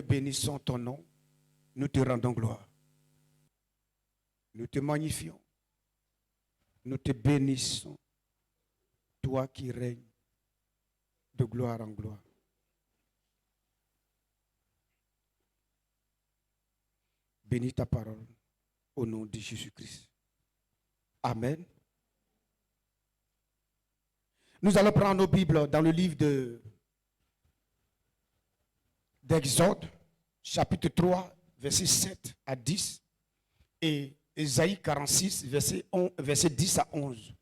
nous bénissons ton nom. Nous te rendons gloire. Nous te magnifions. Nous te bénissons. Toi qui règnes de gloire en gloire. Bénis ta parole au nom de Jésus-Christ. Amen. Nous allons prendre nos Bibles dans le livre d'Exode, chapitre 3, versets 7 à 10, et Ésaïe 46, verset 10 à 11.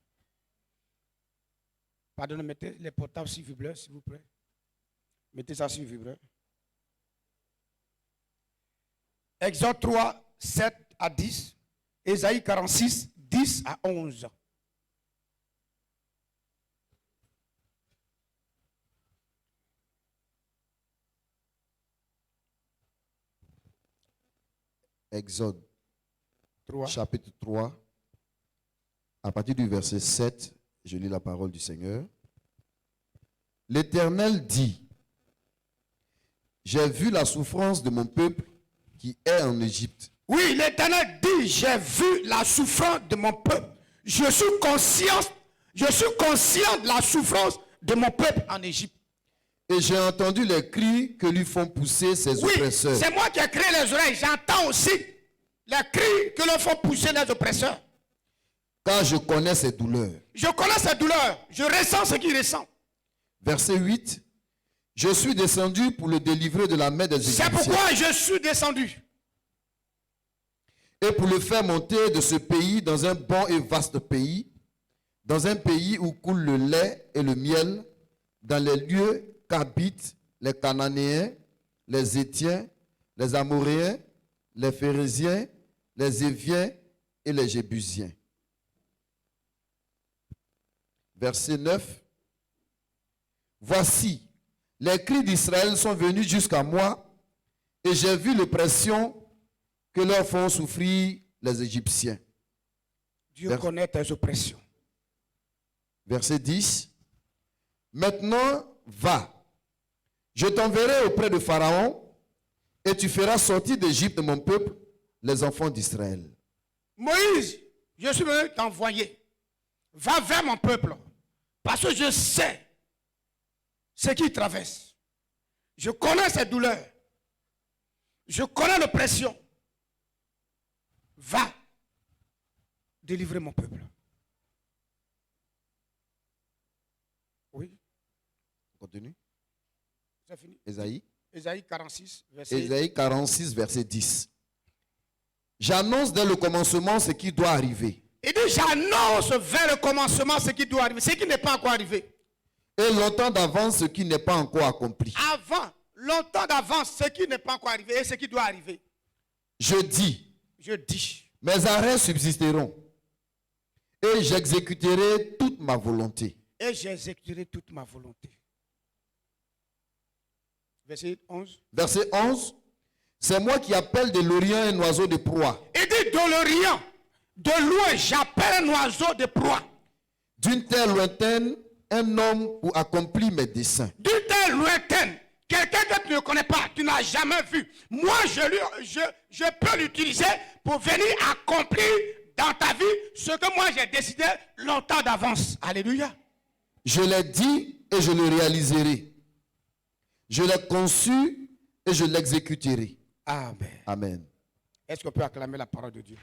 Pardonnez, mettez les portables sur vibreur, s'il vous plaît. Mettez ça sur vibreur. Exode 3, 7 à 10, Ésaïe 46, 10 à 11. Exode 3. chapitre 3, à partir du verset 7, je lis la parole du Seigneur. L'Éternel dit, j'ai vu la souffrance de mon peuple qui est en Égypte. Oui, l'Éternel dit, j'ai vu la souffrance de mon peuple. Je suis conscient de la souffrance de mon peuple en Égypte. Et j'ai entendu les cris que lui font pousser ses oppresseurs. C'est moi qui ai créé les oreilles. J'entends aussi les cris que l'on font pousser les oppresseurs. Car je connais ses douleurs. Je connais ses douleurs. Je ressens ce qu'il ressent. Verset 8. Je suis descendu pour le délivrer de la main des Égyptiens. C'est pourquoi je suis descendu. Et pour le faire monter de ce pays dans un bon et vaste pays, dans un pays où coule le lait et le miel, dans les lieux qu'habitent les Cananéens, les Hétiens, les Amoréens, les Phérésiens, les Éviens et les Jébusiens. Verset 9. Voici, les cris d'Israël sont venus jusqu'à moi, et j'ai vu l'oppression que leur font souffrir les Égyptiens. Dieu connaît tes oppressions. Verset 10. Maintenant, va. Je t'enverrai auprès de Pharaon, et tu feras sortir d'Égypte mon peuple, les enfants d'Israël. Moïse, je suis venu t'envoyer. Va vers mon peuple, parce que je sais ce qu'il traverse. Je connais ses douleurs. Je connais l'oppression. Va délivrer mon peuple. Oui. Continue. C'est fini. Ésaïe. Ésaïe 46, verset... Ésaïe 46, verset 10. J'annonce dès le commencement ce qui doit arriver. Il dit, j'annonce vers le commencement ce qui doit arriver, ce qui n'est pas encore arrivé. Et longtemps d'avance ce qui n'est pas encore accompli. Avant, longtemps d'avance ce qui n'est pas encore arrivé et ce qui doit arriver. Je dis, mes arrêts subsisteront, et j'exécuterai toute ma volonté. Et j'exécuterai toute ma volonté. Verset 11. Verset 11. C'est moi qui appelle de l'Orient un oiseau de proie. Il dit de l'Orient, de loin, j'appelle un oiseau de proie. D'une terre lointaine, un homme pour accomplir mes desseins. D'une terre lointaine, quelqu'un que tu ne connais pas, tu n'as jamais vu. Moi, je peux l'utiliser pour venir accomplir dans ta vie ce que moi j'ai décidé longtemps d'avance. Alléluia. Je l'ai dit et je le réaliserai. Je l'ai conçu et je l'exécuterai. Amen. Amen. Est-ce qu'on peut acclamer la parole de Dieu?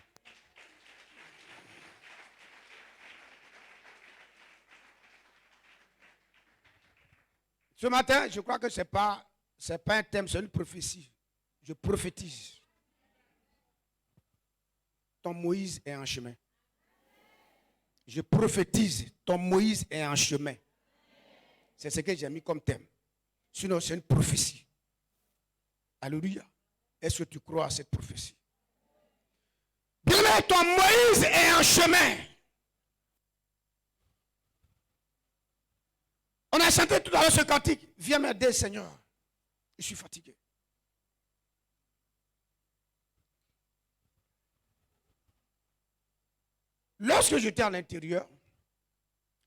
Ce matin, je crois que ce n'est pas un thème, c'est une prophétie. Je prophétise. Ton Moïse est en chemin. Je prophétise, ton Moïse est en chemin. C'est ce que j'ai mis comme thème. Sinon, c'est une prophétie. Alléluia. Est-ce que tu crois à cette prophétie? Bien, ton Moïse est en chemin. On a chanté tout à l'heure ce cantique. Viens m'aider, Seigneur. Je suis fatigué. Lorsque j'étais à l'intérieur,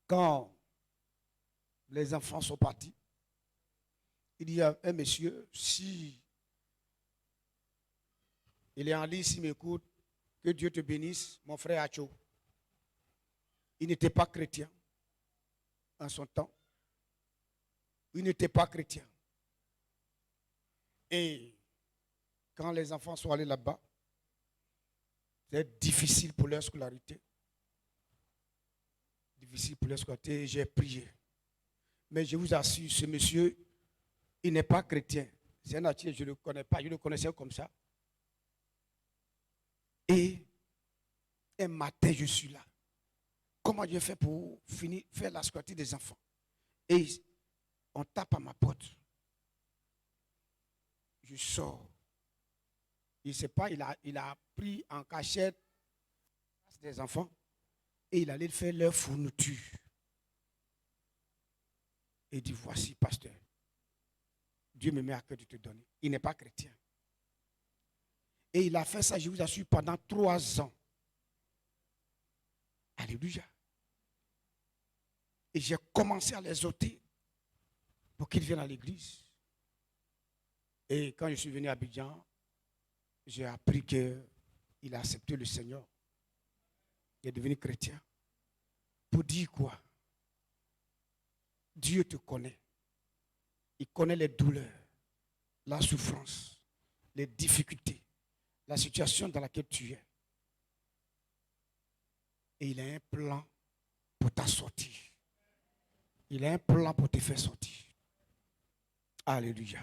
quand les enfants sont partis, il y a un monsieur, si Il est en ligne, s'il m'écoute. Que Dieu te bénisse, mon frère Acho. Il n'était pas chrétien en son temps. Il n'était pas chrétien. Et quand les enfants sont allés là-bas, c'est difficile pour leur scolarité. Difficile pour leur scolarité. J'ai prié. Mais je vous assure, ce monsieur, il n'est pas chrétien. C'est un athée, je ne le connais pas. Je le connaissais comme ça. Et un matin, je suis là. Comment je fais pour finir, faire la scolarité des enfants? Et on tape à ma porte. Je sors. Il ne sait pas, il a pris en cachette des enfants et il allait faire leur fourniture. Et il dit, voici, pasteur, Dieu me met à cœur de te donner. Il n'est pas chrétien. Et il a fait ça, je vous assure, pendant 3 ans. Alléluia. Et j'ai commencé à les ôter pour qu'ils viennent à l'église. Et quand je suis venu à Abidjan, j'ai appris qu'il a accepté le Seigneur. Il est devenu chrétien. Pour dire quoi? Dieu te connaît. Il connaît les douleurs, la souffrance, les difficultés, la situation dans laquelle tu es. Et il a un plan pour ta sortie. Il a un plan pour te faire sortir. Alléluia.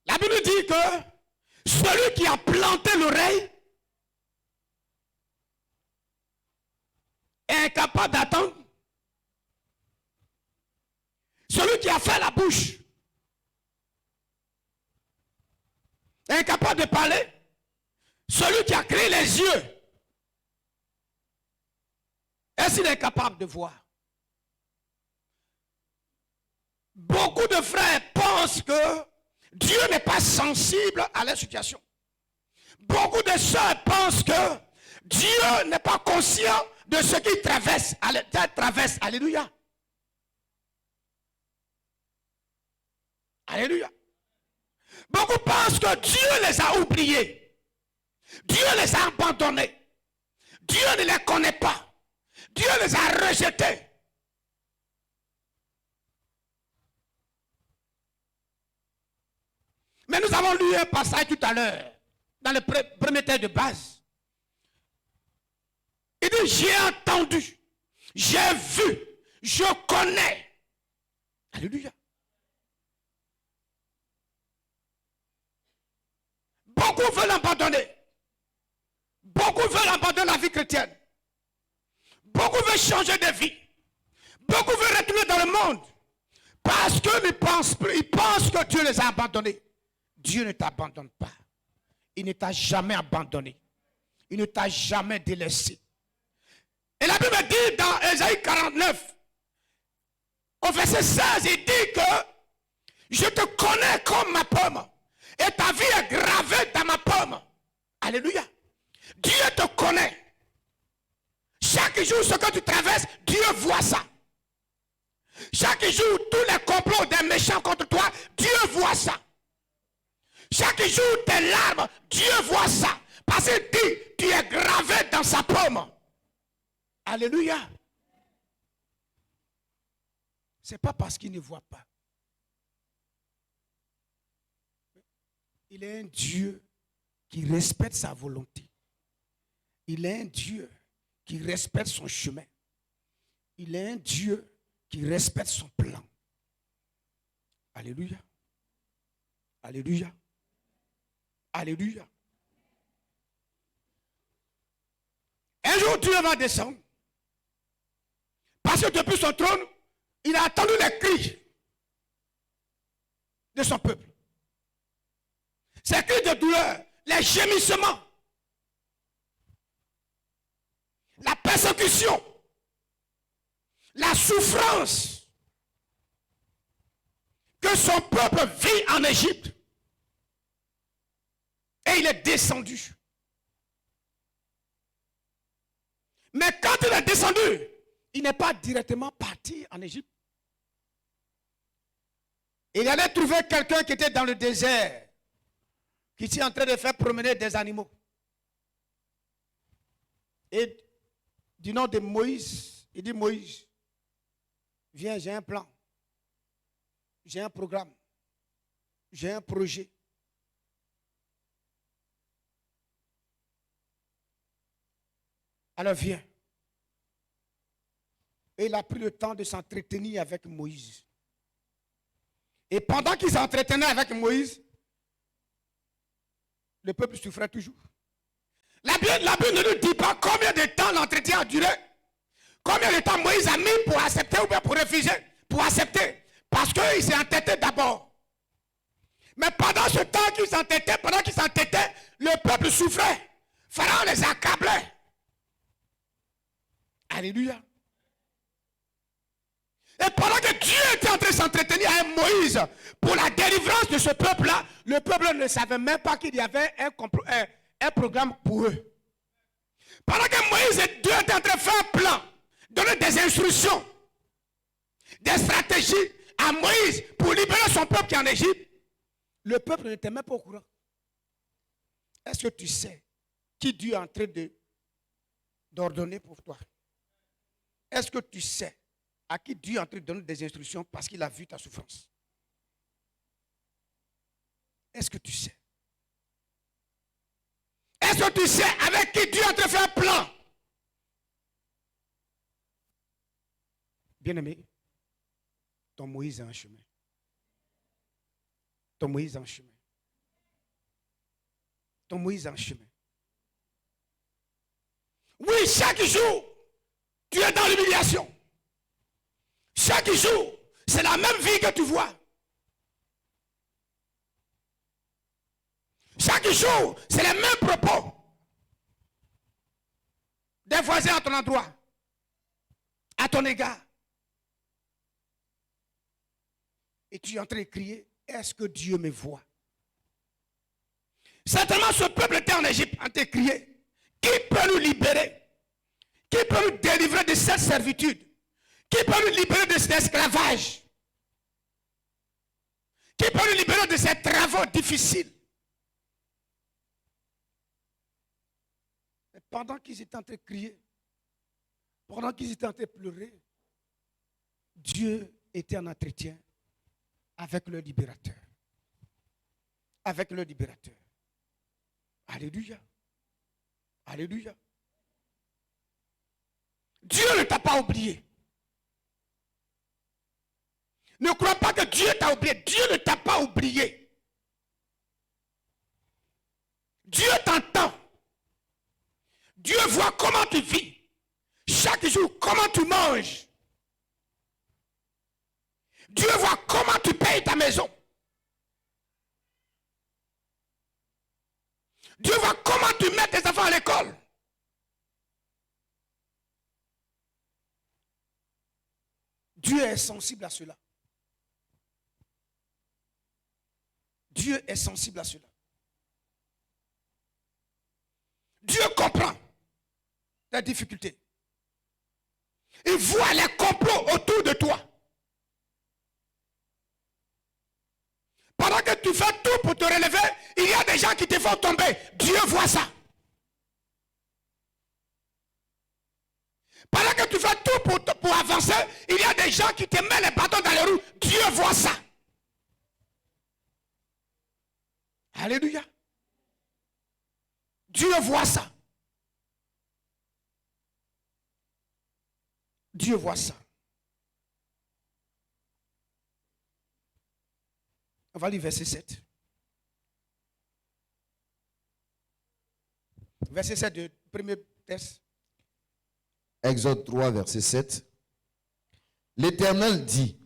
La Bible dit que celui qui a planté l'oreille est incapable d'attendre. Celui qui a fait la bouche est incapable de parler. Celui qui a créé les yeux, est-ce qu'il est capable de voir? Beaucoup de frères pensent que Dieu n'est pas sensible à leur situation. Beaucoup de sœurs pensent que Dieu n'est pas conscient de ce qu'ils traversent. Alléluia. Alléluia. Beaucoup pensent que Dieu les a oubliés. Dieu les a abandonnés. Dieu ne les connaît pas. Dieu les a rejetés. Mais nous avons lu un passage tout à l'heure, dans le premier texte de base. Il dit, j'ai entendu, j'ai vu, je connais. Alléluia. Beaucoup veulent abandonner. Beaucoup veulent abandonner la vie chrétienne. Beaucoup veulent changer de vie. Beaucoup veulent retourner dans le monde. Parce qu'ils pensent que Dieu les a abandonnés. Dieu ne t'abandonne pas. Il ne t'a jamais abandonné. Il ne t'a jamais délaissé. Et la Bible dit dans Ésaïe 49, au verset 16, il dit que je te connais comme ma pomme. Et ta vie est gravée dans ma pomme. Alléluia. Dieu te connaît. Chaque jour, ce que tu traverses, Dieu voit ça. Chaque jour, tous les complots des méchants contre toi, Dieu voit ça. Chaque jour, tes larmes, Dieu voit ça. Parce qu'il dit, tu es gravé dans sa pomme. Alléluia. Ce n'est pas parce qu'il ne voit pas. Il est un Dieu qui respecte sa volonté. Il est un Dieu qui respecte son chemin. Il est un Dieu qui respecte son plan. Alléluia. Alléluia. Alléluia. Un jour, Dieu va descendre. Parce que depuis son trône, il a entendu les cris de son peuple. Ces cris de douleur, les gémissements, la persécution, la souffrance que son peuple vit en Égypte. Et il est descendu. Mais quand il est descendu, il n'est pas directement parti en Égypte. Il allait trouver quelqu'un qui était dans le désert, qui était en train de faire promener des animaux. Et du nom de Moïse, il dit Moïse, viens, j'ai un plan, j'ai un programme, j'ai un projet. Alors viens. Et il a pris le temps de s'entretenir avec Moïse. Et pendant qu'il s'entretenait avec Moïse, le peuple souffrait toujours. La Bible ne nous dit pas combien de temps l'entretien a duré. Combien de temps Moïse a mis pour accepter ou bien pour refuser. Pour accepter. Parce qu'il s'est entêté d'abord. Mais pendant ce temps qu'il s'entêtait, le peuple souffrait. Pharaon les accablait. Alléluia. Et pendant que Dieu était en train de s'entretenir avec Moïse pour la délivrance de ce peuple-là, le peuple ne savait même pas qu'il y avait un programme pour eux. Pendant que Moïse et Dieu étaient en train de faire un plan, donner des instructions, des stratégies à Moïse pour libérer son peuple qui est en Égypte, le peuple n'était même pas au courant. Est-ce que tu sais qui Dieu est en train d'ordonner pour toi? Est-ce que tu sais à qui Dieu est en train de donner des instructions parce qu'il a vu ta souffrance? Est-ce que tu sais? Est-ce que tu sais avec qui Dieu est en train de faire un plan? Bien-aimé, ton Moïse est en chemin. Ton Moïse est en chemin. Ton Moïse est en chemin. Oui, chaque jour, tu es dans l'humiliation. Chaque jour, c'est la même vie que tu vois. Chaque jour, c'est les mêmes propos des voisins à ton endroit, à ton égard. Et tu es en train de crier, est-ce que Dieu me voit? Certainement, ce peuple était en Égypte en train de crier, qui peut nous libérer? Qui peut nous délivrer de cette servitude? Qui peut nous libérer de cet esclavage? Qui peut nous libérer de ces travaux difficiles? Et pendant qu'ils étaient en train de crier, pendant qu'ils étaient en train de pleurer, Dieu était en entretien avec le libérateur. Avec le libérateur. Alléluia. Alléluia. Dieu ne t'a pas oublié. Ne crois pas que Dieu t'a oublié. Dieu ne t'a pas oublié. Dieu t'entend. Dieu voit comment tu vis. Chaque jour, comment tu manges. Dieu voit comment tu payes ta maison. Dieu voit comment tu mets tes enfants à l'école. Dieu est sensible à cela. Dieu est sensible à cela. Dieu comprend tes difficultés. Il voit les complots autour de toi. Pendant que tu fais tout pour te relever, il y a des gens qui te font tomber. Dieu voit ça. Pendant que tu fais tout pour avancer, il y a des gens qui te mettent les bâtons dans les roues. Dieu voit ça. Alléluia. Dieu voit ça. Dieu voit ça. On va lire verset 7. Verset 7 du premier texte. Exode 3, verset 7. L'Éternel dit,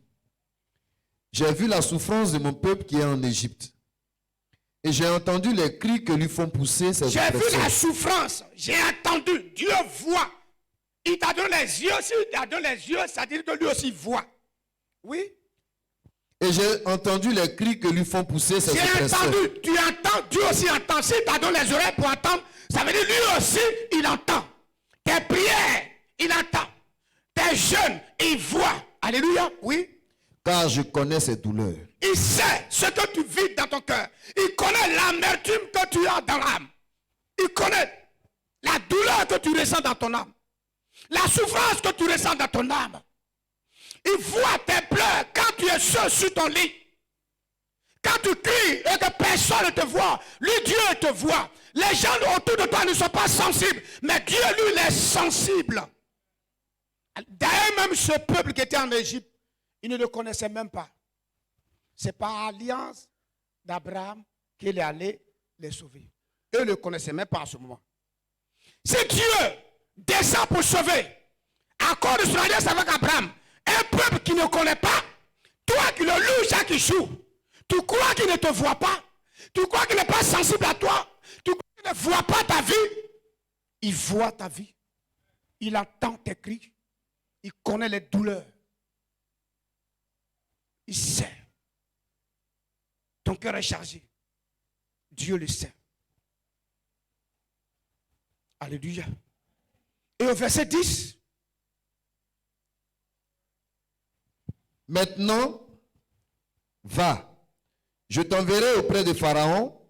j'ai vu la souffrance de mon peuple qui est en Égypte. Et j'ai entendu les cris que lui font pousser ses J'ai vu oppresseurs. la souffrance. J'ai entendu. Dieu voit. Il t'a donné les yeux. S'il t'a donné les yeux, ça veut dire que lui aussi voit. Oui. Et j'ai entendu les cris que lui font pousser ses J'ai oppresseurs. entendu. Tu entends. Dieu aussi entend. S'il t'a donné les oreilles pour entendre, ça veut dire lui aussi, il entend. Tes prières, il entend. Tes jeûnes, il voit. Alléluia. Oui. car je connais ses douleurs. Il sait ce que tu vis dans ton cœur. Il connaît l'amertume que tu as dans l'âme. Il connaît la douleur que tu ressens dans ton âme. La souffrance que tu ressens dans ton âme. Il voit tes pleurs quand tu es seul sur ton lit. Quand tu cries et que personne ne te voit, lui Dieu te voit. Les gens autour de toi ne sont pas sensibles, mais Dieu lui il est sensible. D'ailleurs même ce peuple qui était en Égypte, il ne le connaissait même pas. C'est par alliance d'Abraham qu'il est allé les sauver. Eux ne le connaissaient même pas à ce moment. Si Dieu descend pour sauver, accord de son alliance avec Abraham, un peuple qui ne connaît pas, toi qui le loues chaque jour, tu crois qu'il ne te voit pas, tu crois qu'il n'est pas sensible à toi, tu crois qu'il ne voit pas ta vie. Il voit ta vie, il entend tes cris, il connaît les douleurs, il sait. Ton cœur est chargé, Dieu le sait. Alléluia. Et au verset 10, maintenant, va, je t'enverrai auprès de Pharaon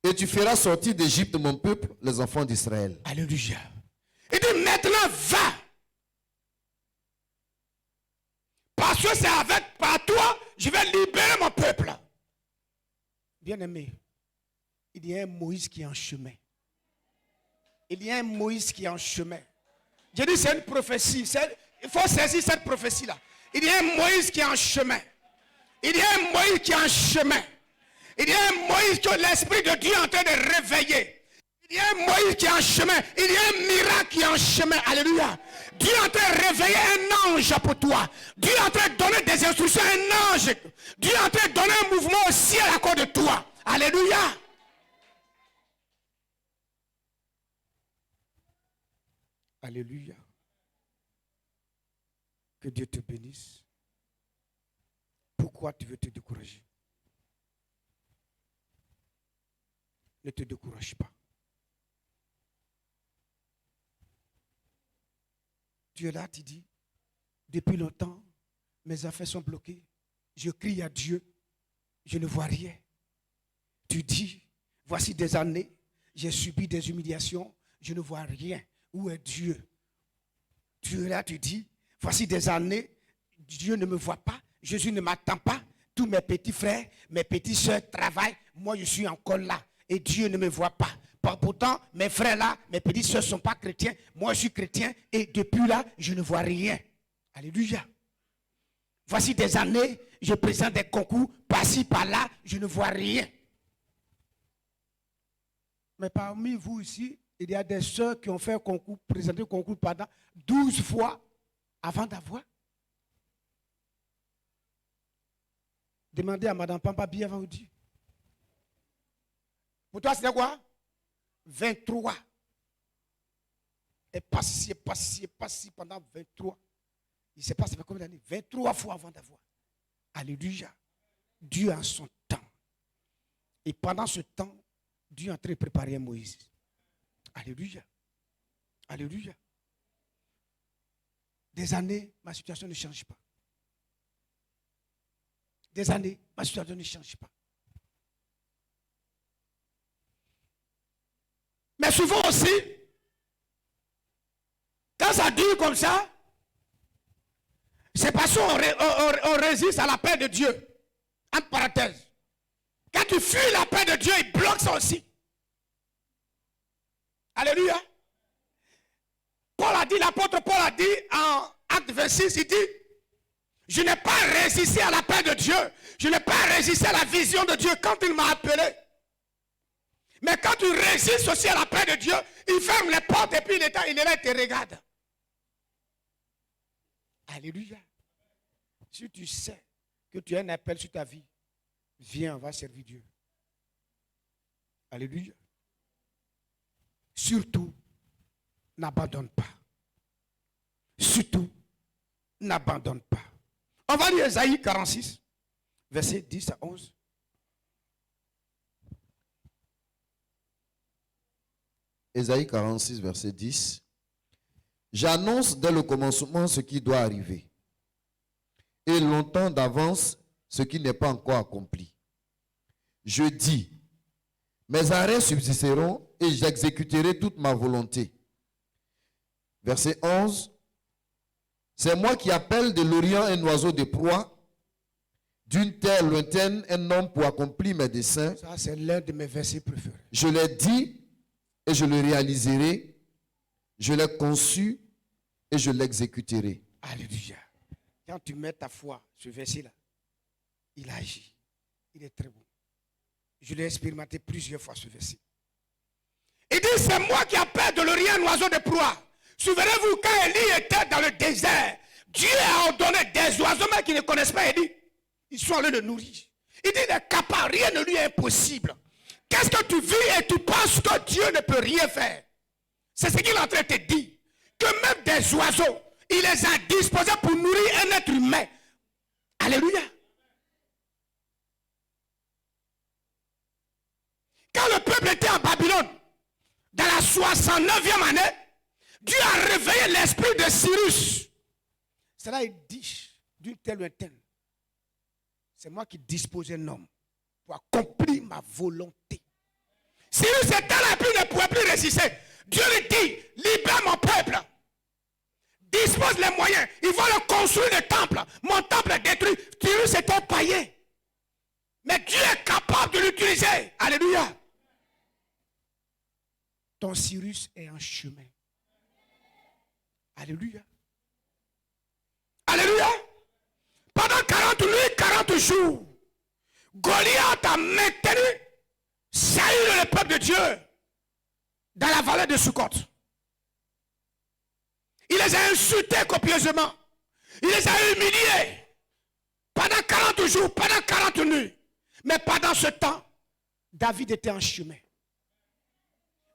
et tu feras sortir d'Égypte mon peuple, les enfants d'Israël. alléluia. Il dit maintenant va. Parce que c'est par toi, je vais libérer mon peuple. Bien-aimé, il y a un Moïse qui est en chemin. Il y a un Moïse qui est en chemin. Je dis c'est une prophétie. Il faut saisir cette prophétie-là. Il y a un Moïse qui est en chemin. Il y a un Moïse qui est en chemin. Il y a un Moïse que l'Esprit de Dieu est en train de réveiller. Il y a un Moïse qui est en chemin. Il y a un miracle qui est en chemin. Alléluia. Dieu est en train de réveiller un ange pour toi. Dieu est en train de donner des instructions à un ange. Dieu est en train de donner un mouvement au ciel à cause de toi. Alléluia. Alléluia. Que Dieu te bénisse. Pourquoi tu veux te décourager? Ne te décourage pas. Tu es là, tu dis, depuis longtemps, mes affaires sont bloquées. Je crie à Dieu, je ne vois rien. Tu dis, voici des années, j'ai subi des humiliations, je ne vois rien. Où est Dieu? Tu es là, tu dis, voici des années, Dieu ne me voit pas, Jésus ne m'attend pas. Tous mes petits frères, mes petites soeurs travaillent, moi je suis encore là et Dieu ne me voit pas. Pourtant, mes frères là, mes petites soeurs ne sont pas chrétiens, moi je suis chrétien et depuis là, je ne vois rien. Alléluia. Voici des années, je présente des concours, par-ci, par-là, je ne vois rien. Mais parmi vous ici, il y a des soeurs qui ont fait un concours, présenté un concours pendant 12 fois avant d'avoir. Demandez à Madame Pampa bien va vous dire. Pour toi, c'était quoi? 23. Et passe pendant 23. Il ne sait pas ça fait combien d'années? 23 fois avant d'avoir. Alléluia. Dieu a son temps. Et pendant ce temps, Dieu est en train de préparer Moïse. Alléluia. Alléluia. Des années, ma situation ne change pas. Des années, ma situation ne change pas. Mais souvent aussi, quand ça dure comme ça, c'est parce qu'on résiste à la paix de Dieu. Entre parenthèses. Quand tu fuis la paix de Dieu, il bloque ça aussi. Alléluia. Paul a dit, l'apôtre Paul a dit en Acte 26, il dit, je n'ai pas résisté à la paix de Dieu. Je n'ai pas résisté à la vision de Dieu quand il m'a appelé. Mais quand tu résistes aussi à la paix de Dieu, il ferme les portes et puis il est là et te regarde. Alléluia. Si tu sais que tu as un appel sur ta vie, viens, on va servir Dieu. Alléluia. Surtout, n'abandonne pas. Surtout, n'abandonne pas. On va lire Ésaïe 46, versets 10 à 11. Ésaïe 46, verset 10. J'annonce dès le commencement ce qui doit arriver. et longtemps d'avance ce qui n'est pas encore accompli. Je dis, mes arrêts subsisteront et j'exécuterai toute ma volonté. Verset 11. C'est moi qui appelle de l'Orient un oiseau de proie, d'une terre lointaine un homme pour accomplir mes desseins. Ça, c'est l'un de mes versets préférés. Je l'ai dit et je le réaliserai. Je l'ai conçu et je l'exécuterai. Alléluia. Quand tu mets ta foi, ce verset-là, il agit. Il est très bon. Je l'ai expérimenté plusieurs fois, ce verset. Il dit, c'est moi qui appelle de l'Orient un oiseau de proie. Souvenez-vous, quand Élie était dans le désert, Dieu a ordonné des oiseaux même qui ne connaissent pas Élie. Ils sont allés le nourrir. Il dit, il est capable, rien ne lui est impossible. Qu'est-ce que tu vis et tu penses que Dieu ne peut rien faire? C'est ce qu'il est en train de te dire. Que même des oiseaux, il les a disposés pour nourrir un être humain. Alléluia. Quand le peuple était en Babylone, dans la 69e année, Dieu a réveillé l'esprit de Cyrus. Cela est dit d'une telle ou telle. C'est moi qui dispose un homme pour accomplir ma volonté. Cyrus était là et puis il ne pouvait plus résister. Dieu lui dit, libère mon peuple. Dispose les moyens. Ils vont le construire le temple. Mon temple est détruit. Cyrus était païen. Mais Dieu est capable de l'utiliser. Alléluia. Ton Cyrus est en chemin. Alléluia. Alléluia. Pendant 40 nuits, 40 jours, Goliath a maintenu Saül, le peuple de Dieu, dans la vallée de Sukkot. Il les a insultés copieusement. Il les a humiliés. Pendant 40 jours, pendant 40 nuits. Mais pendant ce temps, David était en chemin.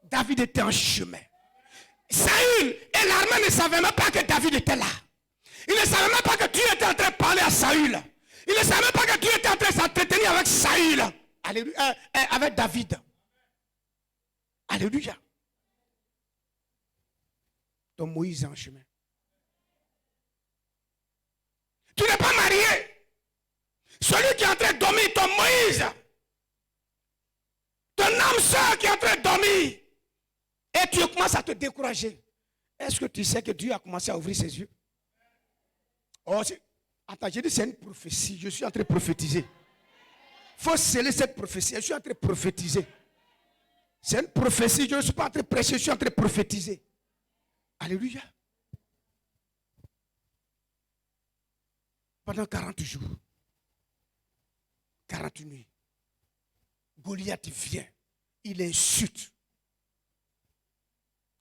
David était en chemin. Saül et l'armée ne savaient même pas que David était là. Ils ne savaient même pas que Dieu était en train de parler à Saül. Ils ne savaient même pas que Dieu était en train de s'entretenir avec Saül. Alléluia. Avec David. Alléluia. Ton Moïse est en chemin. Tu n'es pas marié. Celui qui est en train de dormir, ton Moïse. Ton âme sœur qui est en train de dormir. Et tu commences à te décourager. Est-ce que tu sais que Dieu a commencé à ouvrir ses yeux? Oh, attends, j'ai dit c'est une prophétie. Je suis en train de prophétiser. Il faut sceller cette prophétie. Je suis en train de prophétiser. C'est une prophétie. Je ne suis pas en train de prêcher. Je suis en train de prophétiser. Alléluia. Pendant 40 jours, 40 nuits, Goliath vient. Il insulte.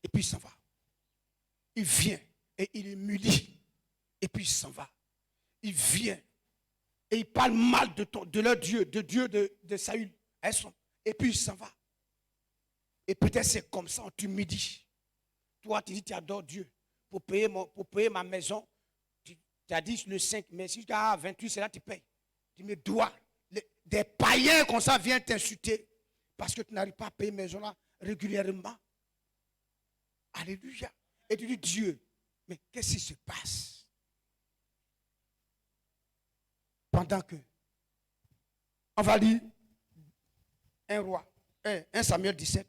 Et puis il s'en va. Il vient et il humilie. Et puis il s'en va. Il vient et il parle mal de leur Dieu, de Dieu de Saül. Et puis il s'en va. Et peut-être c'est comme ça, on t'humilie. Toi, tu dis tu adores Dieu. Pour payer ma maison, tu as dit le 5, mais si tu as 28, c'est là que tu payes. Tu me dois. Des païens comme ça viennent t'insulter parce que tu n'arrives pas à payer maison là régulièrement. Alléluia. Et tu dis Dieu, mais qu'est-ce qui se passe? Pendant que, on va lire un roi, 1 Samuel 17.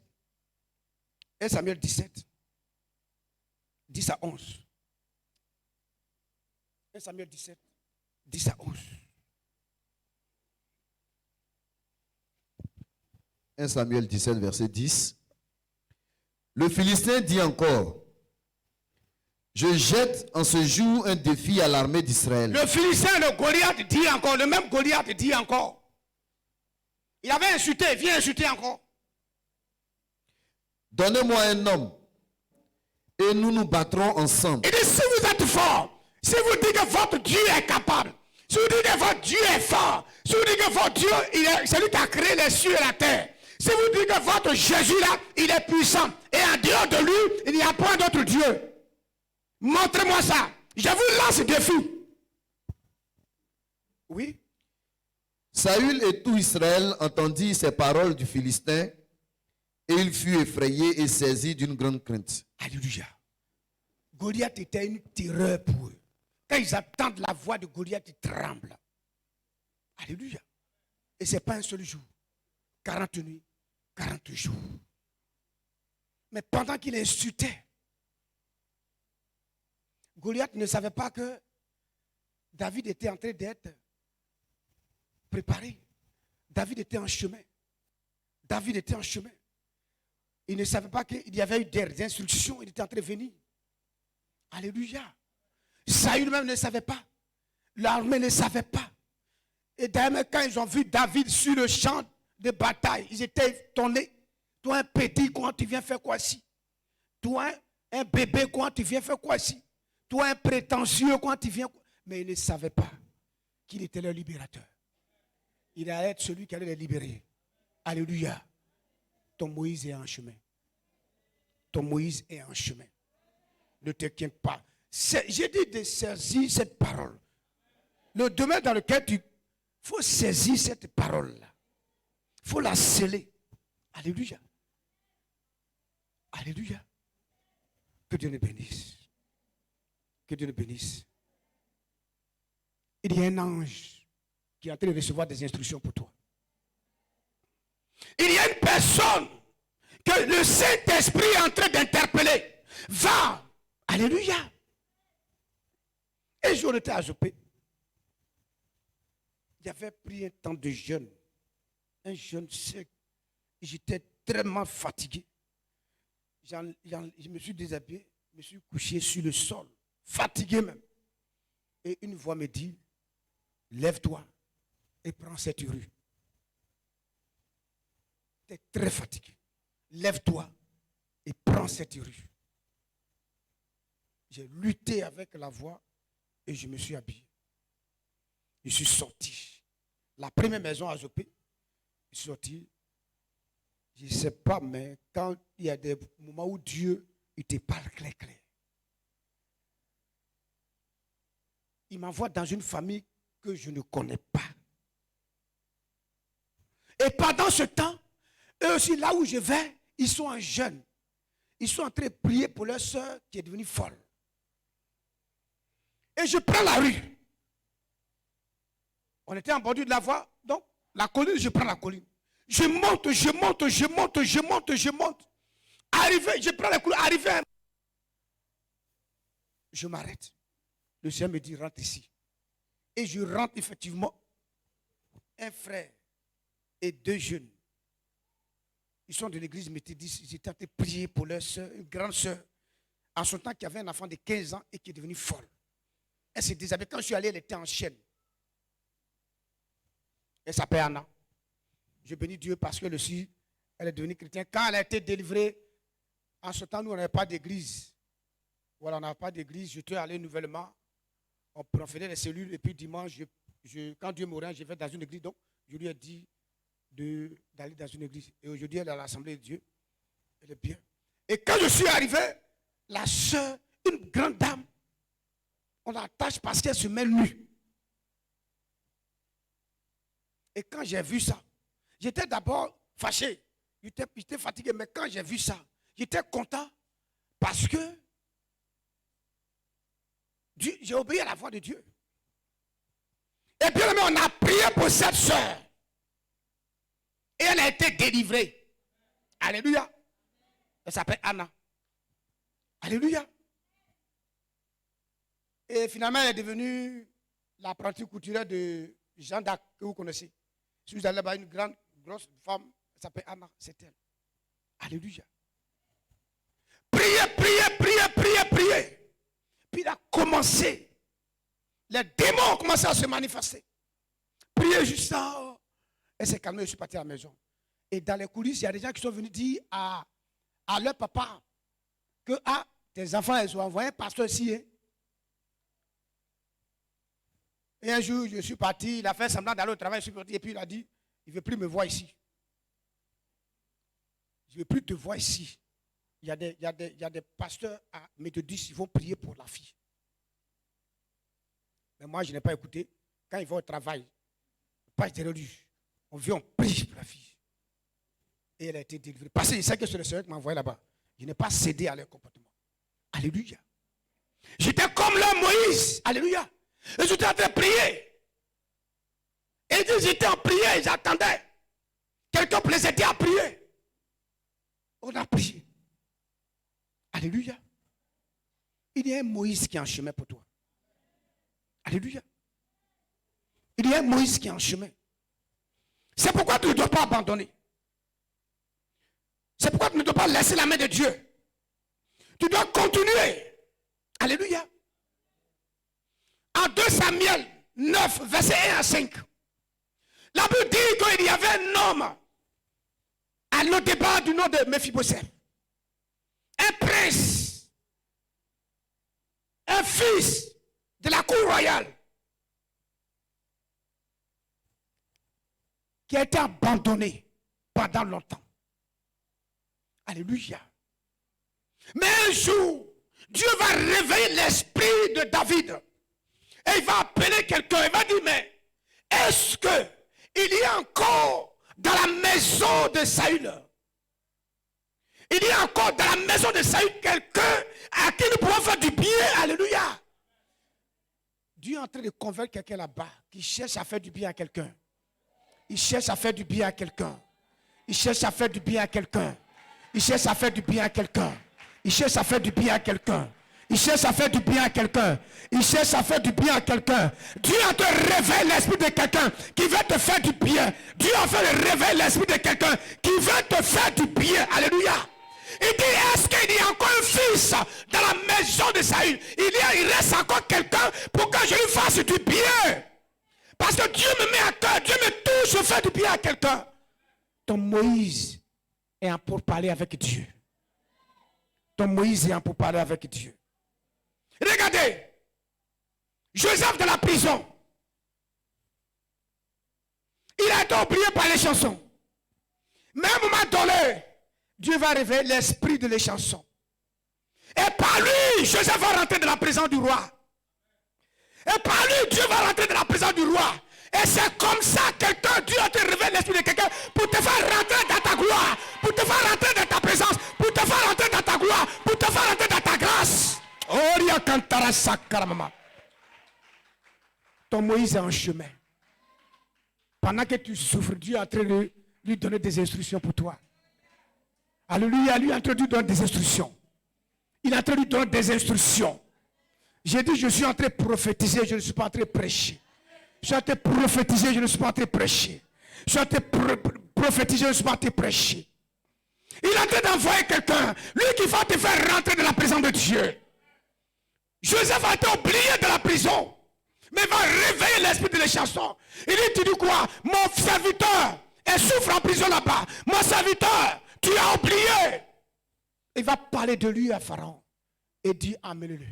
1 Samuel 17. 10 à 11. 1 Samuel 17. 10 à 11. 1 Samuel 17, verset 10. Le Philistin dit encore, je jette en ce jour un défi à l'armée d'Israël. Le Philistin, le Goliath dit encore, le même Goliath dit encore. Il avait insulté, il vient insulter encore. Donnez-moi un homme et nous nous battrons ensemble. Il dit, si vous êtes fort, si vous dites que votre Dieu est capable, si vous dites que votre Dieu est fort, si vous dites que votre Dieu, c'est lui qui a créé les cieux et la terre, si vous dites que votre Jésus là, il est puissant, et en dehors de lui, il n'y a point d'autre Dieu. Montrez-moi ça. Je vous lance ce défi. Oui. Saül et tout Israël entendirent ces paroles du Philistin et il fut effrayé et saisi d'une grande crainte. Alléluia. Goliath était une terreur pour eux. Quand ils entendent la voix de Goliath, ils tremblent. Alléluia. Et ce n'est pas un seul jour. 40 nuits, 40 jours. Mais pendant qu'il insultait, Goliath ne savait pas que David était en train d'être préparé. David était en chemin. David était en chemin. Il ne savait pas qu'il y avait eu des instructions. Il était en train de venir. Alléluia. Saül même ne savait pas. L'armée ne savait pas. Et d'ailleurs, quand ils ont vu David sur le champ de bataille, ils étaient étonnés. Toi, un petit, comment tu viens faire quoi ici? Toi, un bébé, comment tu viens faire quoi ici? Toi, un prétentieux, comment tu viens? Mais ils ne savaient pas qu'il était leur libérateur. Il allait être celui qui allait les libérer. Alléluia. Ton Moïse est en chemin. Ton Moïse est en chemin. Ne t'inquiète pas. J'ai dit de saisir cette parole. Le domaine dans lequel il faut saisir cette parole-là. Il faut la sceller. Alléluia. Alléluia. Que Dieu nous bénisse. Que Dieu nous bénisse. Il y a un ange qui est en train de recevoir des instructions pour toi. Il y a une personne que le Saint-Esprit est en train d'interpeller. Va. Alléluia. Et jour, on était à Jopé. J'avais pris un temps de jeûne. Un jeûne sec. J'étais tellement fatigué. Je me suis déshabillé. Je me suis couché sur le sol. Fatigué même. Et une voix me dit, lève-toi et prends cette rue. J'étais très fatigué. Lève-toi et prends cette rue. J'ai lutté avec la voix et je me suis habillé. Je suis sorti. La première maison à Jopé, je suis sorti. Je ne sais pas, mais quand il y a des moments où Dieu, il te parle clair. Il m'envoie dans une famille que je ne connais pas. Et pendant ce temps, eux aussi, là où je vais, ils sont en jeûne. Ils sont en train de prier pour leur soeur qui est devenue folle. Et je prends la rue. On était en bordure de la voie, donc la colline, je prends la colline. Je monte. Arrivé, je prends la colline, arrivé. Je m'arrête. Le Seigneur me dit, rentre ici. Et je rentre effectivement. Un frère et deux jeunes. Ils sont de l'église méthodiste. Ils étaient en train de prier pour leur soeur, une grande soeur. En son temps, qui avait un enfant de 15 ans et qui est devenu folle. Elle s'est déshabillée. Quand je suis allé, elle était en chaîne. Elle s'appelle Anna. Je bénis Dieu parce que elle est devenue chrétienne. Quand elle a été délivrée, en ce temps, nous, on n'avait pas d'église. Voilà, on n'avait pas d'église. Je suis allé nouvellement. On faisait les cellules. Et puis dimanche, quand Dieu m'aurait, je vais dans une église. Donc, je lui ai dit d'aller dans une église. Et aujourd'hui, elle est à l'Assemblée de Dieu. Elle est bien. Et quand je suis arrivé, la sœur, une grande dame, on l'attache parce qu'elle se met nue. Et quand j'ai vu ça, j'étais d'abord fâché. J'étais fatigué, mais quand j'ai vu ça, j'étais content parce que j'ai obéi à la voix de Dieu. Et bien, on a prié pour cette sœur. Et elle a été délivrée. Alléluia. Elle s'appelle Anna. Alléluia. Et finalement, elle est devenue l'apprentie couturière de Jeanne d'Arc, que vous connaissez. Si vous allez là-bas, une grande, grosse femme, elle s'appelle Anna, c'est elle. Alléluia. Priez. Puis il a commencé. Les démons ont commencé à se manifester. Priez juste ça. Elle s'est calmée, je suis parti à la maison. Et dans les coulisses, il y a des gens qui sont venus dire à leur papa que tes enfants, ils ont envoyé un pasteur ici. Hein. Et un jour, je suis parti, il a fait semblant d'aller au travail, je suis parti, et puis il a dit, il ne veut plus me voir ici. Je ne veux plus te voir ici. Il y a des pasteurs à méthodistes, ils vont prier pour la fille. Mais moi, je n'ai pas écouté. Quand ils vont au travail, pas été religieux. On vient, on prie pour la fille. Et elle a été délivrée. Parce que je sais que c'est le Seigneur qui m'a envoyé là-bas. Je n'ai pas cédé à leur comportement. Alléluia. J'étais comme le Moïse. Alléluia. Et j'étais en train de prier. Et j'étais en prière, j'attendais. Quelqu'un pour les aider à prier. On a prié. Alléluia. Il y a un Moïse qui est en chemin pour toi. Alléluia. Il y a un Moïse qui est en chemin. C'est pourquoi tu ne dois pas abandonner. C'est pourquoi tu ne dois pas laisser la main de Dieu. Tu dois continuer. Alléluia. En 2 Samuel 9, verset 1 à 5. La Bible dit qu'il y avait un homme à Lodébar du nom de Méphibosheth. Un prince. Un fils de la cour royale. Qui a été abandonné pendant longtemps. Alléluia. Mais un jour, Dieu va réveiller l'esprit de David. Et il va appeler quelqu'un. Il va dire, mais est-ce qu'il y a encore dans la maison de Saül, il y a encore dans la maison de Saül quelqu'un à qui nous pouvons faire du bien. Alléluia. Dieu est en train de convaincre quelqu'un là-bas qui cherche à faire du bien à quelqu'un. Il cherche à faire du bien à quelqu'un. Il cherche à faire du bien à quelqu'un. Il cherche à faire du bien à quelqu'un. Il cherche à faire du bien à quelqu'un. Il cherche à faire du bien à quelqu'un. Il cherche à faire du bien à quelqu'un. Dieu a te réveillé l'esprit de quelqu'un qui veut te faire du bien. Dieu a fait réveiller l'esprit de quelqu'un qui veut te faire du bien. Alléluia. Il dit, est-ce qu'il y a encore un fils dans la maison de Saül? Il reste encore quelqu'un pour que je lui fasse du bien. Parce que Dieu me met à cœur, Dieu me touche, je fais du bien à quelqu'un. Ton Moïse est en pour parler avec Dieu. Ton Moïse est en pour parler avec Dieu. Regardez, Joseph de la prison. Il a été oublié par les chansons. Mais à un moment donné, Dieu va révéler l'esprit de les chansons. Et par lui, Joseph va rentrer dans la présence du roi. Et par lui, Dieu va rentrer dans la présence du roi. Et c'est comme ça que Dieu a te révélé l'esprit de quelqu'un pour te faire rentrer dans ta gloire, pour te faire rentrer dans ta présence, pour te faire rentrer dans ta gloire, pour te faire rentrer dans ta grâce. Ton Moïse est en chemin. Pendant que tu souffres, Dieu est en train de lui donner des instructions pour toi. Alléluia, lui est en train de lui donner des instructions. Il est en train de lui donner des instructions. J'ai dit, je suis en train de prophétiser, je ne suis pas en train de prêcher. Je suis en train de prophétiser, je ne suis pas en train de prêcher. Je suis en train de prophétiser, je ne suis pas en train de prêcher. Il est en train d'envoyer quelqu'un, lui qui va te faire rentrer dans la présence de Dieu. Joseph a été oublié de la prison, mais il va réveiller l'esprit de les chansons. Il dit, tu dis quoi? Mon serviteur, elle souffre en prison là-bas. Mon serviteur, tu as oublié. Il va parler de lui à Pharaon et dit, amenez-le.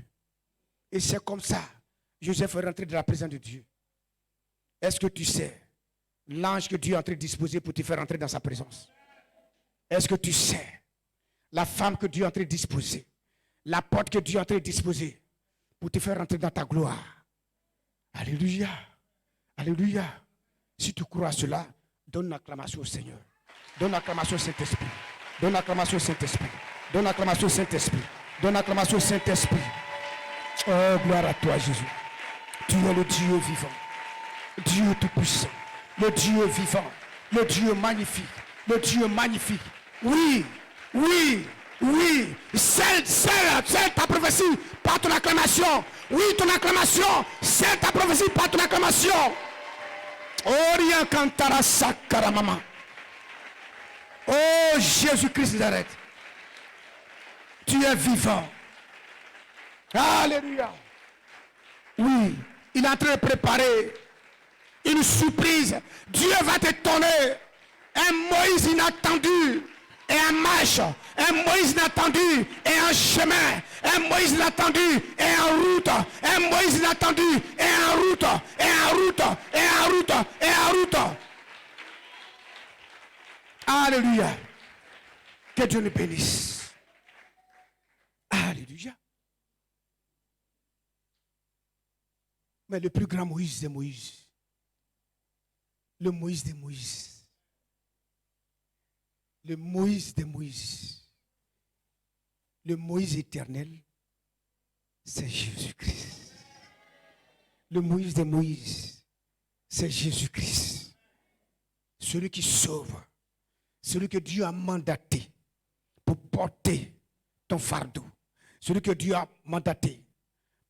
Et c'est comme ça, Joseph est rentré dans la présence de Dieu. Est-ce que tu sais l'ange que Dieu est en train de disposer pour te faire rentrer dans sa présence? Est-ce que tu sais la femme que Dieu est en train de disposer, la porte que Dieu est en train de disposer pour te faire rentrer dans ta gloire? Alléluia. Alléluia. Si tu crois à cela, donne l'acclamation au Seigneur. Donne l'acclamation au Saint-Esprit. Donne l'acclamation au Saint-Esprit. Donne l'acclamation au Saint-Esprit. Donne l'acclamation au Saint-Esprit. Oh, gloire à toi, Jésus. Tu es le Dieu vivant. Dieu tout-puissant. Le Dieu vivant. Le Dieu magnifique. Le Dieu magnifique. Oui, oui, oui. Celle ta prophétie par ton acclamation. Oui, ton acclamation. Celle ta prophétie par ton acclamation. Orient Kantara Sakara Mama. Oh Jésus-Christ de Nazareth. Tu es vivant. Alléluia. Oui, il est en train de préparer une surprise. Dieu va te donner un Moïse inattendu et un marche. Un Moïse inattendu et un chemin. Un Moïse inattendu et en route. Un Moïse inattendu et en route. Et en route. Et en route. Et en route. Alléluia. Que Dieu nous bénisse. Alléluia. Mais le plus grand Moïse de Moïse. Le Moïse de Moïse. Le Moïse de Moïse. Le Moïse éternel. c'est Jésus-Christ. Le Moïse de Moïse, c'est Jésus-Christ. Celui qui sauve, celui que Dieu a mandaté pour porter ton fardeau, celui que Dieu a mandaté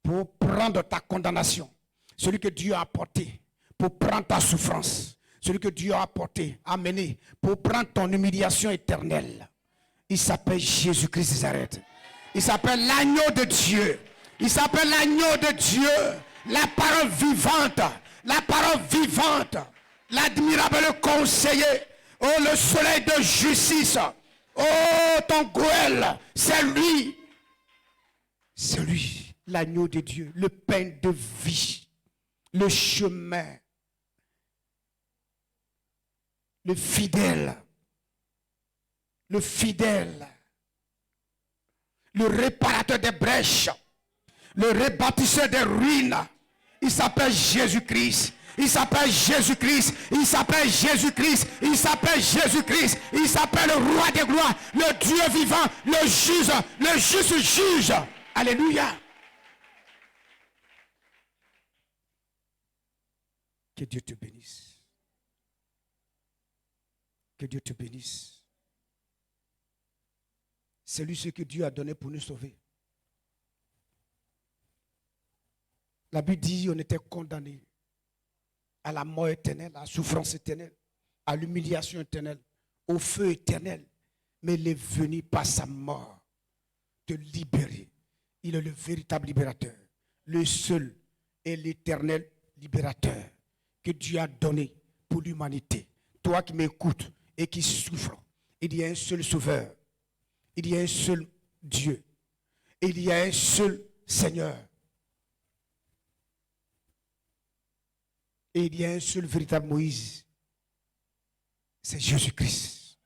pour prendre ta condamnation, celui que Dieu a apporté pour prendre ta souffrance, celui que Dieu a apporté, amené pour prendre ton humiliation éternelle. Il s'appelle Jésus-Christ de Nazareth. Il s'appelle l'agneau de Dieu. Il s'appelle l'agneau de Dieu. La parole vivante, l'admirable conseiller, oh le soleil de justice, oh ton goël, c'est lui, l'agneau de Dieu, le pain de vie, le chemin, le fidèle, le réparateur des brèches, le rebâtisseur des ruines. Il s'appelle Jésus-Christ. Il s'appelle Jésus-Christ. Il s'appelle Jésus-Christ. Il s'appelle Jésus-Christ. Il s'appelle le roi des gloires, le Dieu vivant, le juste juge. Alléluia. Que Dieu te bénisse. Que Dieu te bénisse. C'est lui ce que Dieu a donné pour nous sauver. La Bible dit on était condamné à la mort éternelle, à la souffrance éternelle, à l'humiliation éternelle, au feu éternel. Mais il est venu par sa mort te libérer. Il est le véritable libérateur, le seul et l'éternel libérateur que Dieu a donné pour l'humanité. Toi qui m'écoutes et qui souffres, il y a un seul sauveur, il y a un seul Dieu, il y a un seul Seigneur. Et il y a un seul véritable Moïse. C'est Jésus-Christ.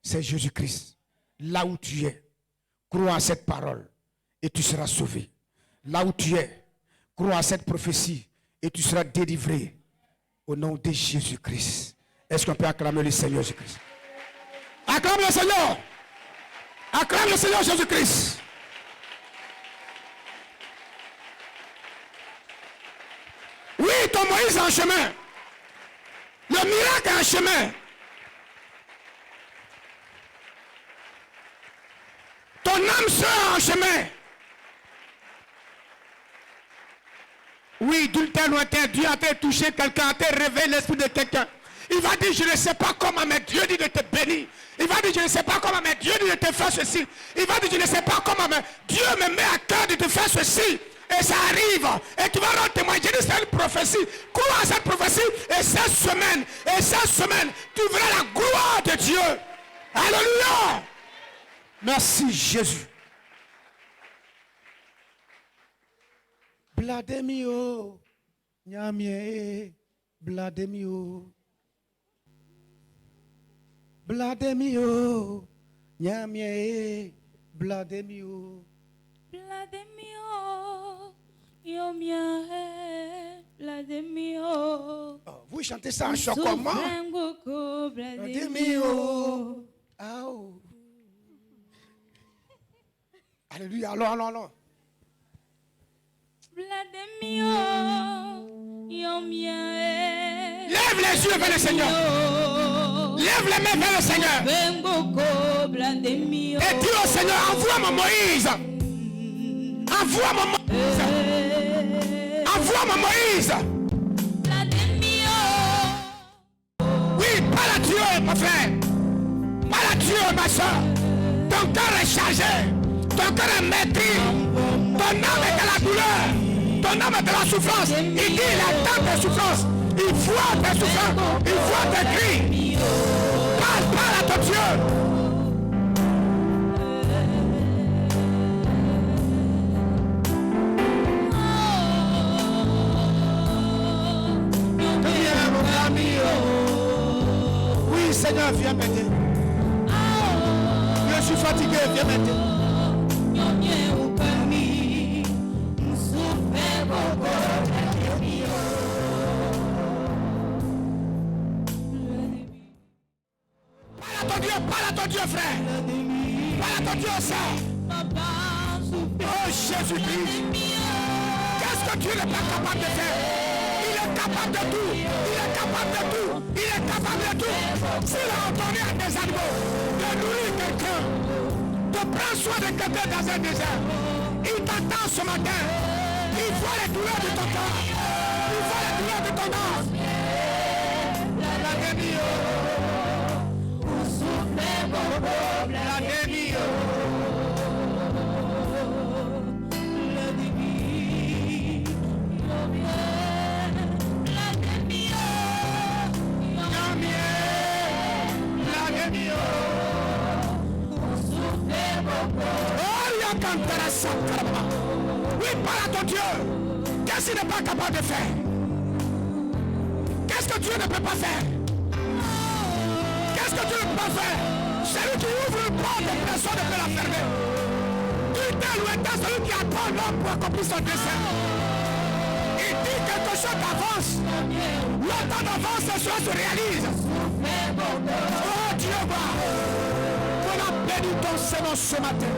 C'est Jésus-Christ. Là où tu es, crois à cette parole et tu seras sauvé. Là où tu es, crois à cette prophétie et tu seras délivré au nom de Jésus-Christ. Est-ce qu'on peut acclamer le Seigneur Jésus-Christ? Acclame le Seigneur. Acclame le Seigneur Jésus-Christ. Oui, ton Moïse est en chemin. Le miracle est en chemin. Ton âme sera en chemin. Oui, d'ultère lointain, Dieu a touché quelqu'un, a réveillé l'esprit de quelqu'un. Il va dire, je ne sais pas comment, mais Dieu dit de te bénir. Il va dire, je ne sais pas comment, mais Dieu dit de te faire ceci. Il va dire, je ne sais pas comment, mais Dieu me met à cœur de te faire ceci. Et ça arrive. Et tu vas rendre témoin. Je dis, c'est une prophétie. Crois à cette prophétie. Et cette semaine, tu verras la gloire de Dieu. Alléluia. Merci Jésus. Blademio. Nyamie. Blademio. Blademio. Nyamie. Blademio. Blademio, yo mia, blademio. Vous chantez ça en chant comment? Blademio. Oh. Alléluia, allons. Blademio, yo mia. Lève les yeux vers le Seigneur. Lève les mains vers le Seigneur. Et dis au Seigneur, envoie-moi Moïse. Envoie-moi Moïse. Envoie-moi Moïse. Oui, parle à Dieu, mon frère. Parle à Dieu, ma soeur. Ton cœur est chargé. Ton cœur est maîtris. Ton âme est dans la douleur. Ton âme est dans la souffrance. Il dit, il attend tes souffrances. Il voit tes souffrances. Il voit tes cris. Parle à ton Dieu. Oui, Seigneur, viens m'aider. Je suis fatigué, viens m'aider. Parle à ton Dieu, frère. Parle à ton Dieu, sœur. Oh Jésus-Christ. Qu'est-ce que Dieu n'est pas capable de faire? Il est capable de tout. Il est capable de tout. Il est capable de tout. S'il a ordonné à des animaux de nourrir quelqu'un, de prendre soin de quelqu'un dans un désert, il t'entend ce matin. Il voit les douleurs de ton corps. Il voit les douleurs de ton âme. Oui, parle à ton Dieu. Qu'est-ce qu'il n'est pas capable de faire? Qu'est-ce que Dieu ne peut pas faire? Qu'est-ce que Dieu ne peut pas faire? Celui qui ouvre une porte, personne ne peut la fermer. Du tel ou étant celui qui attend l'homme pour accomplir son dessein. Il dit quelque chose d'avance. Le temps d'avance, ce soir se réalise. Oh Dieu, on a béni ton Seigneur ce matin.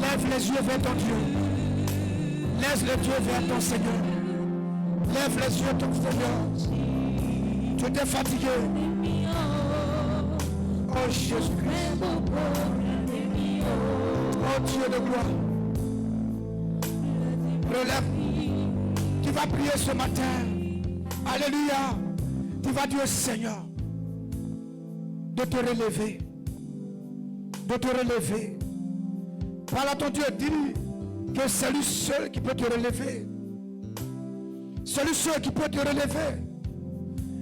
Lève les yeux vers ton Dieu. Lève les yeux vers ton Seigneur. Lève les yeux ton Seigneur. Tu t'es fatigué. Oh Jésus-Christ. Oh Dieu de gloire. Relève. Tu vas prier ce matin. Alléluia. Tu vas dire au Seigneur de te relever. De te relever. Parle à ton Dieu, dis que c'est lui seul qui peut te relever. C'est lui seul qui peut te relever.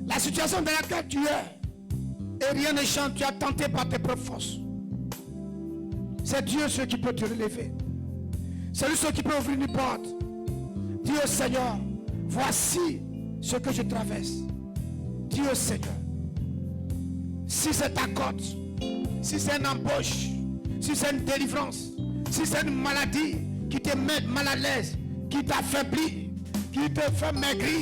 La situation dans laquelle tu es, et rien ne change, tu as tenté par tes propres forces. C'est Dieu seul qui peut te relever. C'est lui seul qui peut ouvrir une porte. Dis au Seigneur, voici ce que je traverse. Dis au Seigneur, si c'est ta côte, si c'est une embauche, si c'est une délivrance, si c'est une maladie qui te met mal à l'aise, qui t'affaiblit, qui te fait maigrir,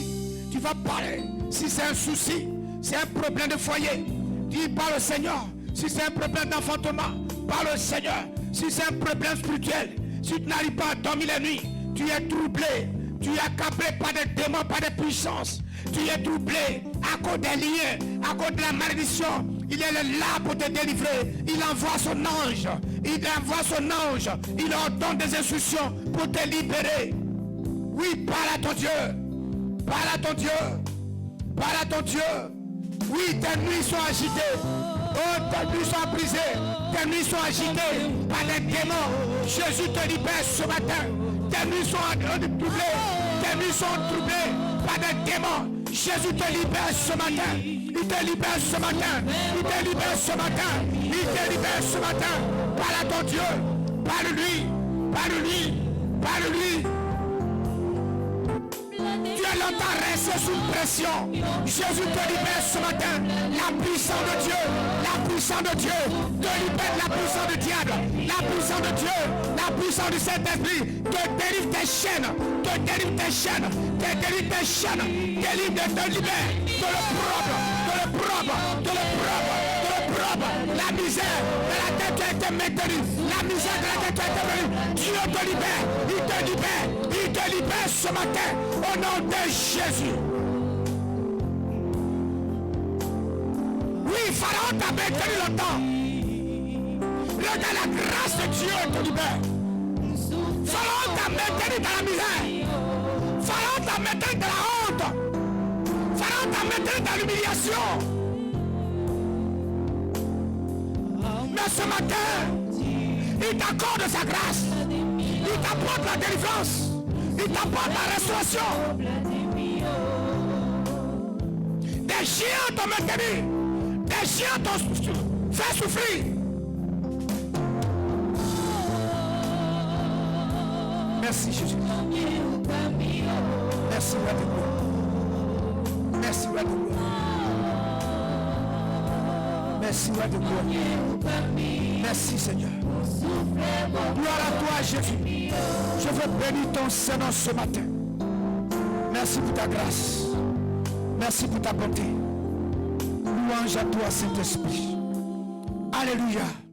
tu vas parler. Si c'est un souci, c'est un problème de foyer, dis parle au Seigneur. Si c'est un problème d'enfantement, parle au Seigneur. Si c'est un problème spirituel, si tu n'arrives pas à dormir la nuit, tu es troublé, tu es accablé par des démons, par des puissances, tu es troublé à cause des liens, à cause de la malédiction. Il est là pour te délivrer. Il envoie son ange. Il envoie son ange. Il leur donne des instructions pour te libérer. Oui, parle à ton Dieu. Parle à ton Dieu. Parle à ton Dieu. Oui, tes nuits sont agitées. Oh, tes nuits sont brisées. Tes nuits sont agitées par des démons. Jésus te libère ce matin. Tes nuits sont troublées. Tes nuits sont troublées par des démons. Jésus te libère ce matin. Il te libère ce matin. Il te libère ce matin. Il te libère ce matin. Parle à ton Dieu. Parle-lui. Parle-lui. Parle-lui. Tu es longtemps resté sous pression. Jésus te libère ce matin. La puissance de Dieu. La puissance de Dieu. Te libère la puissance du diable. La puissance de Dieu. La puissance du Saint-Esprit. Te délivre tes chaînes. Te délivre tes chaînes. Te délivre tes chaînes. Délivre, te libère. De le propre. De le propre. De le propre. De le propre. La misère de la tête qui a été maintenue. La misère de la tête qui a été maintenue. Dieu te libère. Il te libère. Il te libère ce matin. Au nom de Jésus. Oui, Pharaon t'a maintenu longtemps. Regarde la grâce de Dieu te libère. Pharaon t'a maintenu dans la misère. Pharaon t'a maintenu dans la honte. Pharaon t'a maintenu dans l'humiliation. Mais ce matin, il t'accorde sa grâce. Il t'apporte la délivrance. Il t'apporte la restauration. Des chiens t'ont maintenu. Des chiens t'ont fait souffrir. Merci Jésus. Merci Père de gloire. Merci Père de gloire. Merci, roi de gloire. Merci, Seigneur. Gloire à toi, Jésus. Je veux bénir ton Seigneur ce matin. Merci pour ta grâce. Merci pour ta bonté. Louange à toi, Saint-Esprit. Alléluia.